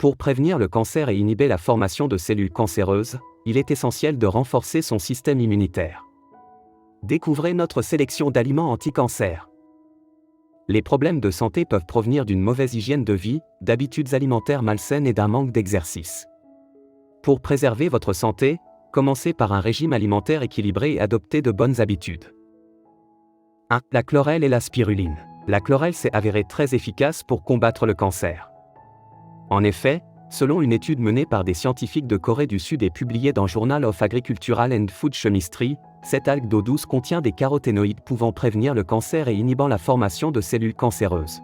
Pour prévenir le cancer et inhiber la formation de cellules cancéreuses, il est essentiel de renforcer son système immunitaire. Découvrez notre sélection d'aliments anti-cancer. Les problèmes de santé peuvent provenir d'une mauvaise hygiène de vie, d'habitudes alimentaires malsaines et d'un manque d'exercice. Pour préserver votre santé, commencez par un régime alimentaire équilibré et adoptez de bonnes habitudes. 1. La chlorelle et la spiruline. La chlorelle s'est avérée très efficace pour combattre le cancer. En effet, selon une étude menée par des scientifiques de Corée du Sud et publiée dans Journal of Agricultural and Food Chemistry, cette algue d'eau douce contient des caroténoïdes pouvant prévenir le cancer et inhibant la formation de cellules cancéreuses.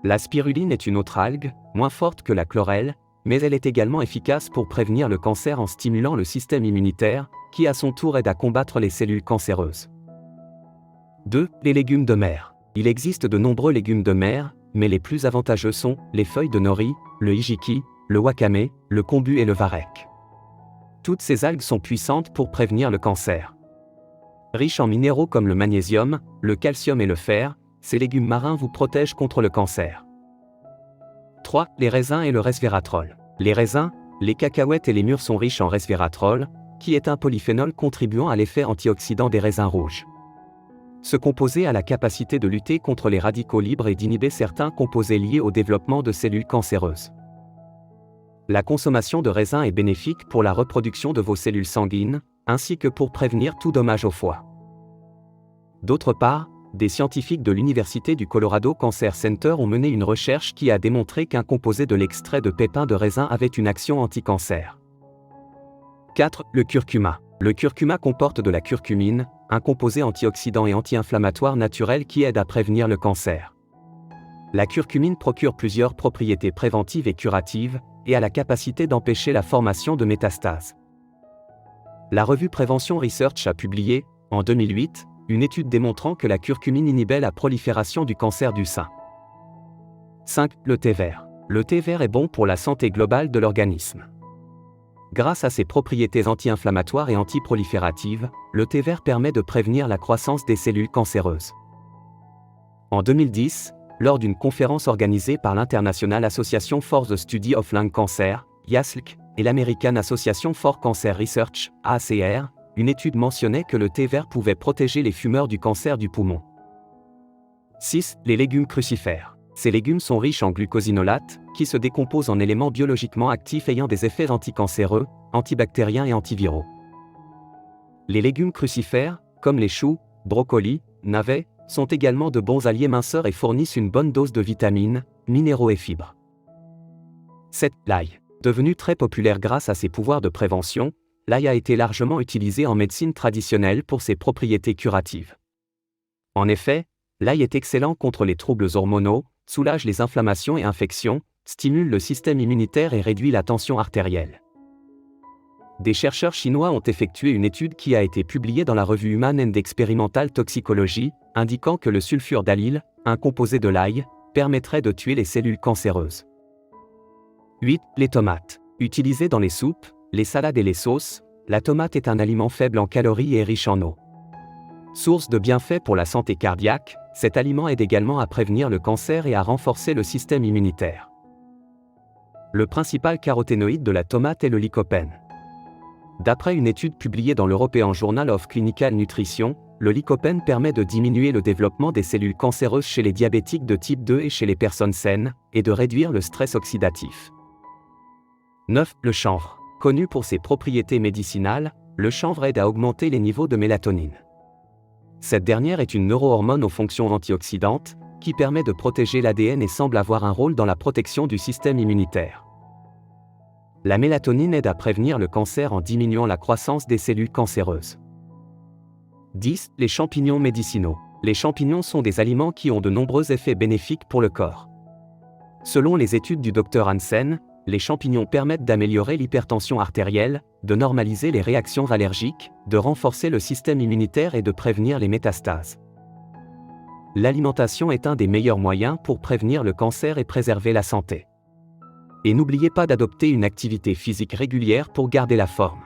La spiruline est une autre algue, moins forte que la chlorelle, mais elle est également efficace pour prévenir le cancer en stimulant le système immunitaire, qui à son tour aide à combattre les cellules cancéreuses. 2. Les légumes de mer. Il existe de nombreux légumes de mer, mais les plus avantageux sont les feuilles de nori, le hijiki, le wakame, le kombu et le varech. Toutes ces algues sont puissantes pour prévenir le cancer. Riches en minéraux comme le magnésium, le calcium et le fer, ces légumes marins vous protègent contre le cancer. 3. Les raisins et le resveratrol. Les raisins, les cacahuètes et les mûres sont riches en resveratrol, qui est un polyphénol contribuant à l'effet antioxydant des raisins rouges. Ce composé a la capacité de lutter contre les radicaux libres et d'inhiber certains composés liés au développement de cellules cancéreuses. La consommation de raisins est bénéfique pour la reproduction de vos cellules sanguines, ainsi que pour prévenir tout dommage au foie. D'autre part, des scientifiques de l'Université du Colorado Cancer Center ont mené une recherche qui a démontré qu'un composé de l'extrait de pépins de raisin avait une action anti-cancer. 4. Le curcuma. Le curcuma comporte de la curcumine, un composé antioxydant et anti-inflammatoire naturel qui aide à prévenir le cancer. La curcumine procure plusieurs propriétés préventives et curatives, et a la capacité d'empêcher la formation de métastases. La revue Prévention Research a publié, en 2008, une étude démontrant que la curcumine inhibait la prolifération du cancer du sein. 5. Le thé vert. Le thé vert est bon pour la santé globale de l'organisme. Grâce à ses propriétés anti-inflammatoires et antiprolifératives, le thé vert permet de prévenir la croissance des cellules cancéreuses. En 2010, lors d'une conférence organisée par l'International Association for the Study of Lung Cancer, IASLC, et l'American Association for Cancer Research, ACR, une étude mentionnait que le thé vert pouvait protéger les fumeurs du cancer du poumon. 6. Les légumes crucifères. Ces légumes sont riches en glucosinolates, qui se décomposent en éléments biologiquement actifs ayant des effets anticancéreux, antibactériens et antiviraux. Les légumes crucifères, comme les choux, brocolis, navets, sont également de bons alliés minceurs et fournissent une bonne dose de vitamines, minéraux et fibres. 7. L'ail. Devenu très populaire grâce à ses pouvoirs de prévention, l'ail a été largement utilisé en médecine traditionnelle pour ses propriétés curatives. En effet, l'ail est excellent contre les troubles hormonaux, soulage les inflammations et infections, stimule le système immunitaire et réduit la tension artérielle. Des chercheurs chinois ont effectué une étude qui a été publiée dans la revue Human and Experimental Toxicology, indiquant que le sulfure d'allyle, un composé de l'ail, permettrait de tuer les cellules cancéreuses. 8. Les tomates. Utilisées dans les soupes, les salades et les sauces, la tomate est un aliment faible en calories et riche en eau. Source de bienfaits pour la santé cardiaque, cet aliment aide également à prévenir le cancer et à renforcer le système immunitaire. Le principal caroténoïde de la tomate est le lycopène. D'après une étude publiée dans l'European Journal of Clinical Nutrition, le lycopène permet de diminuer le développement des cellules cancéreuses chez les diabétiques de type 2 et chez les personnes saines, et de réduire le stress oxydatif. 9. Le chanvre. Connu pour ses propriétés médicinales, le chanvre aide à augmenter les niveaux de mélatonine. Cette dernière est une neurohormone aux fonctions antioxydantes, qui permet de protéger l'ADN et semble avoir un rôle dans la protection du système immunitaire. La mélatonine aide à prévenir le cancer en diminuant la croissance des cellules cancéreuses. 10. Les champignons médicinaux. Les champignons sont des aliments qui ont de nombreux effets bénéfiques pour le corps. Selon les études du Dr Hansen, les champignons permettent d'améliorer l'hypertension artérielle, de normaliser les réactions allergiques, de renforcer le système immunitaire et de prévenir les métastases. L'alimentation est un des meilleurs moyens pour prévenir le cancer et préserver la santé. Et n'oubliez pas d'adopter une activité physique régulière pour garder la forme.